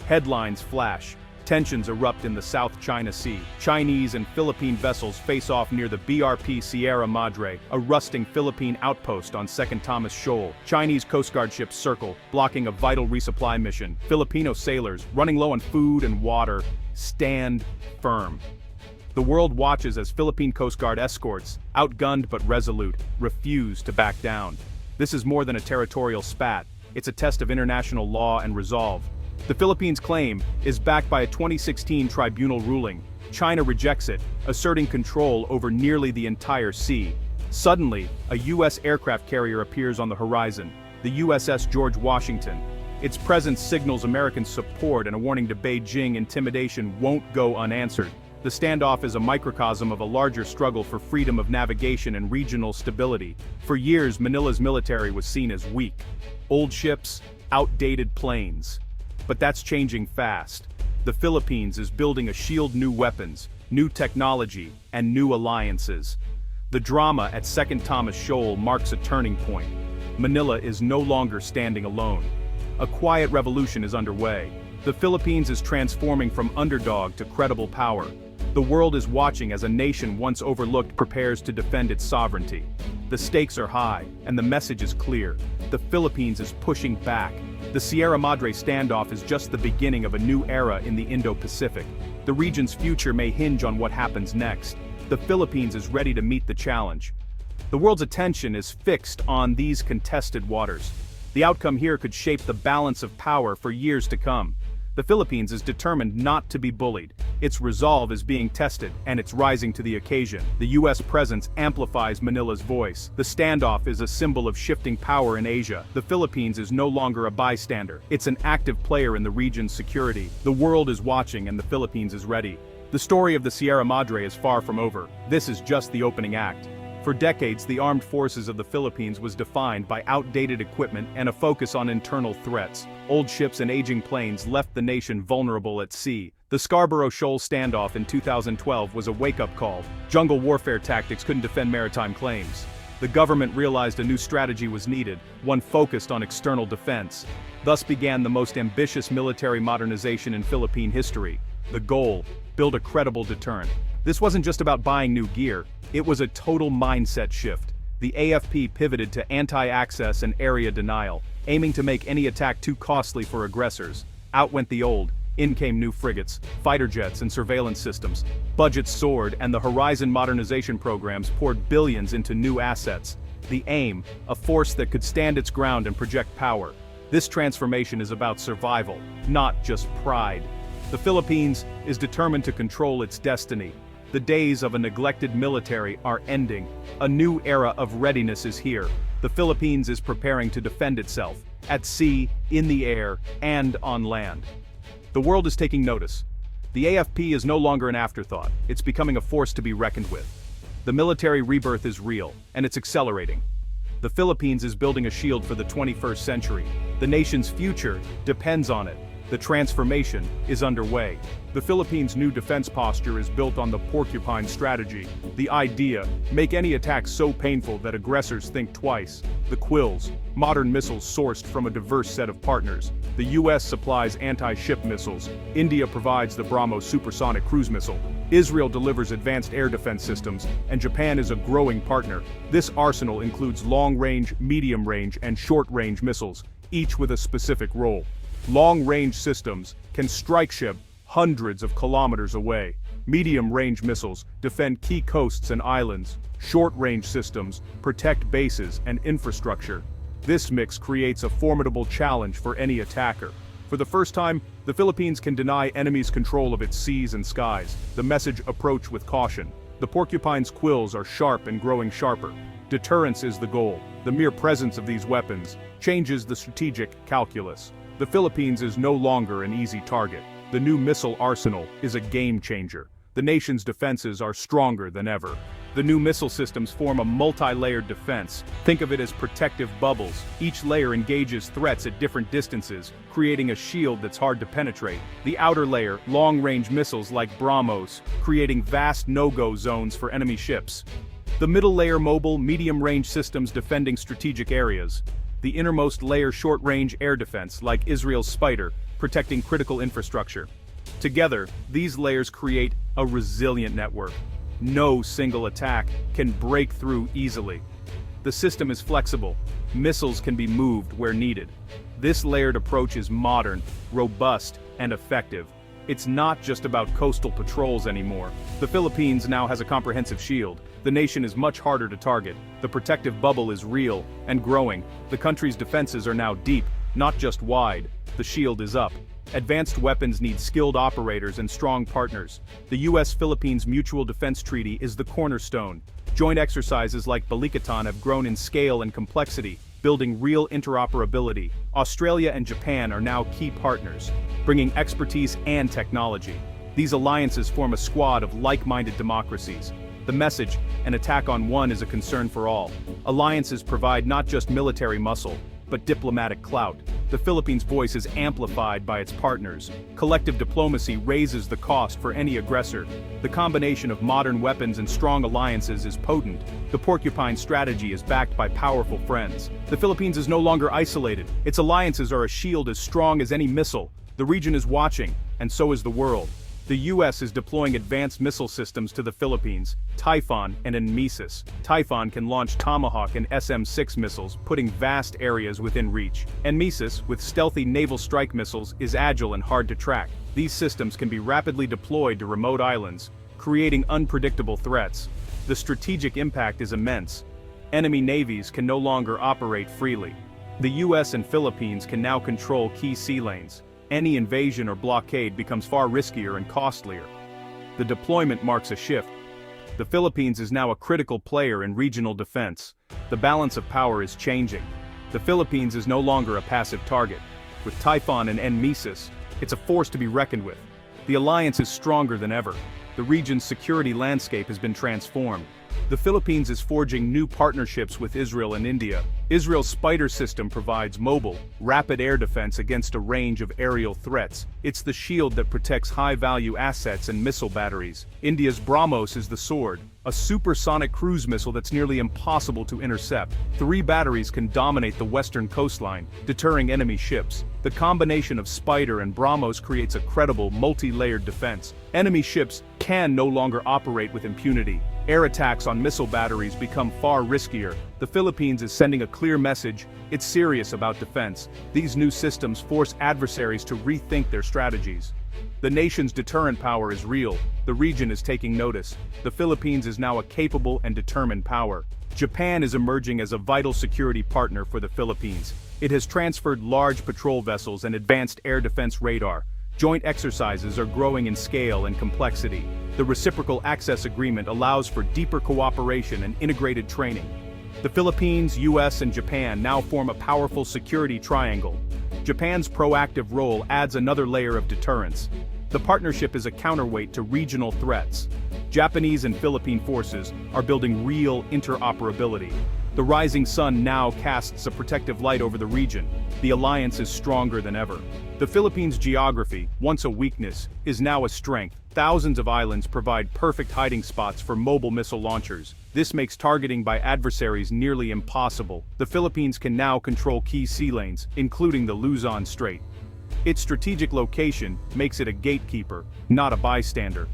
Headlines flash. Tensions erupt in the South China Sea. Chinese and Philippine vessels face off near the BRP Sierra Madre, a rusting Philippine outpost on 2nd Thomas Shoal. Chinese Coast Guard ships circle, blocking a vital resupply mission. Filipino sailors, running low on food and water, stand firm. The world watches as Philippine Coast Guard escorts, outgunned but resolute, refuse to back down. This is more than a territorial spat. It's a test of international law and resolve. The Philippines' claim is backed by a 2016 tribunal ruling. China rejects it, asserting control over nearly the entire sea. Suddenly, a U.S. aircraft carrier appears on the horizon, the USS George Washington. Its presence signals American support and a warning to Beijing intimidation won't go unanswered. The standoff is a microcosm of a larger struggle for freedom of navigation and regional stability. For years, Manila's military was seen as weak. Old ships, outdated planes. But that's changing fast. The Philippines is building a shield, new weapons, new technology, and new alliances. The drama at 2nd Thomas Shoal marks a turning point. Manila is no longer standing alone. A quiet revolution is underway. The Philippines is transforming from underdog to credible power. The world is watching as a nation once overlooked prepares to defend its sovereignty. The stakes are high, and the message is clear. The Philippines is pushing back. The Sierra Madre standoff is just the beginning of a new era in the Indo-Pacific. The region's future may hinge on what happens next. The Philippines is ready to meet the challenge. The world's attention is fixed on these contested waters. The outcome here could shape the balance of power for years to come. The Philippines is determined not to be bullied. Its resolve is being tested, and it's rising to the occasion. The U.S. presence amplifies Manila's voice. The standoff is a symbol of shifting power in Asia. The Philippines is no longer a bystander. It's an active player in the region's security. The world is watching, and the Philippines is ready. The story of the Sierra Madre is far from over. This is just the opening act. For decades, the armed forces of the Philippines was defined by outdated equipment and a focus on internal threats. Old ships and aging planes left the nation vulnerable at sea. The Scarborough Shoal standoff in 2012 was a wake-up call. Jungle warfare tactics couldn't defend maritime claims. The government realized a new strategy was needed, one focused on external defense. Thus began the most ambitious military modernization in Philippine history. The goal: build a credible deterrent. This wasn't just about buying new gear, it was a total mindset shift. The AFP pivoted to anti-access and area denial, aiming to make any attack too costly for aggressors. Out went the old, in came new frigates, fighter jets and surveillance systems. Budgets soared and the Horizon modernization programs poured billions into new assets. The aim: a force that could stand its ground and project power. This transformation is about survival, not just pride. The Philippines is determined to control its destiny. The days of a neglected military are ending. A new era of readiness is here. The Philippines is preparing to defend itself, at sea, in the air, and on land. The world is taking notice. The AFP is no longer an afterthought, it's becoming a force to be reckoned with. The military rebirth is real, and it's accelerating. The Philippines is building a shield for the 21st century. The nation's future depends on it. The transformation is underway. The Philippines' new defense posture is built on the porcupine strategy. The idea: make any attack so painful that aggressors think twice. The Quills, modern missiles sourced from a diverse set of partners. The US supplies anti-ship missiles. India provides the BrahMos supersonic cruise missile. Israel delivers advanced air defense systems, and Japan is a growing partner. This arsenal includes long-range, medium-range, and short-range missiles, each with a specific role. Long-range systems can strike ship hundreds of kilometers away. Medium-range missiles defend key coasts and islands. Short-range systems protect bases and infrastructure. This mix creates a formidable challenge for any attacker. For the first time, the Philippines can deny enemies control of its seas and skies. The message: approach with caution. The porcupine's quills are sharp and growing sharper. Deterrence is the goal. The mere presence of these weapons changes the strategic calculus. The Philippines is no longer an easy target. The new missile arsenal is a game changer. The nation's defenses are stronger than ever. The new missile systems form a multi-layered defense. Think of it as protective bubbles. Each layer engages threats at different distances, creating a shield that's hard to penetrate. The outer layer, long-range missiles like BrahMos, creating vast no-go zones for enemy ships. The middle layer, mobile, medium-range systems defending strategic areas. The innermost layer, short-range air defense, like Israel's Spider, protecting critical infrastructure. Together, these layers create a resilient network. No single attack can break through easily. The system is flexible. Missiles can be moved where needed. This layered approach is modern, robust, and effective. It's not just about coastal patrols anymore. The Philippines now has a comprehensive shield. The nation is much harder to target. The protective bubble is real and growing. The country's defenses are now deep, not just wide. The shield is up. Advanced weapons need skilled operators and strong partners. The US-Philippines Mutual Defense Treaty is the cornerstone. Joint exercises like Balikatan have grown in scale and complexity, building real interoperability. Australia and Japan are now key partners, bringing expertise and technology. These alliances form a squad of like-minded democracies. The message, an attack on one is a concern for all. Alliances provide not just military muscle, but diplomatic clout. The Philippines' voice is amplified by its partners. Collective diplomacy raises the cost for any aggressor. The combination of modern weapons and strong alliances is potent. The porcupine strategy is backed by powerful friends. The Philippines is no longer isolated. Its alliances are a shield as strong as any missile. The region is watching, and so is the world. The US is deploying advanced missile systems to the Philippines, Typhoon and Mises. Typhoon can launch Tomahawk and SM-6 missiles, putting vast areas within reach. And Mises, with stealthy naval strike missiles, is agile and hard to track. These systems can be rapidly deployed to remote islands, creating unpredictable threats. The strategic impact is immense. Enemy navies can no longer operate freely. The US and Philippines can now control key sea lanes. Any invasion or blockade becomes far riskier and costlier. The deployment marks a shift. The Philippines is now a critical player in regional defense. The balance of power is changing. The Philippines is no longer a passive target. With Typhoon and Mises, it's a force to be reckoned with. The alliance is stronger than ever. The region's security landscape has been transformed. The Philippines is forging new partnerships with Israel and India. Israel's Spider system provides mobile, rapid air defense against a range of aerial threats. It's the shield that protects high-value assets and missile batteries. India's BrahMos is the sword, a supersonic cruise missile that's nearly impossible to intercept. 3 batteries can dominate the western coastline, deterring enemy ships. The combination of Spider and BrahMos creates a credible, multi-layered defense. Enemy ships can no longer operate with impunity. Air attacks on missile batteries become far riskier. The Philippines is sending a clear message: it's serious about defense. These new systems force adversaries to rethink their strategies. The nation's deterrent power is real. The region is taking notice. The Philippines is now a capable and determined power. Japan is emerging as a vital security partner for the Philippines. It has transferred large patrol vessels and advanced air defense radar. Joint exercises are growing in scale and complexity. The Reciprocal Access Agreement allows for deeper cooperation and integrated training. The Philippines, US, and Japan now form a powerful security triangle. Japan's proactive role adds another layer of deterrence. The partnership is a counterweight to regional threats. Japanese and Philippine forces are building real interoperability. The rising sun now casts a protective light over the region. The alliance is stronger than ever. The Philippines' geography, once a weakness, is now a strength. Thousands of islands provide perfect hiding spots for mobile missile launchers. This makes targeting by adversaries nearly impossible. The Philippines can now control key sea lanes, including the Luzon Strait. Its strategic location makes it a gatekeeper, not a bystander.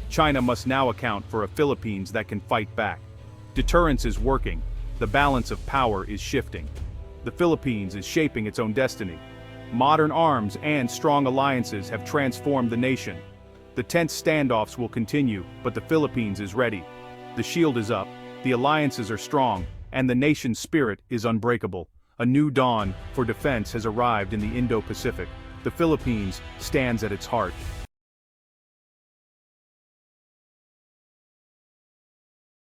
China must now account for a Philippines that can fight back. Deterrence is working. The balance of power is shifting. The Philippines is shaping its own destiny. Modern arms and strong alliances have transformed the nation. The tense standoffs will continue, but the Philippines is ready. The shield is up, the alliances are strong, and the nation's spirit is unbreakable. A new dawn for defense has arrived in the Indo-Pacific. The Philippines stands at its heart.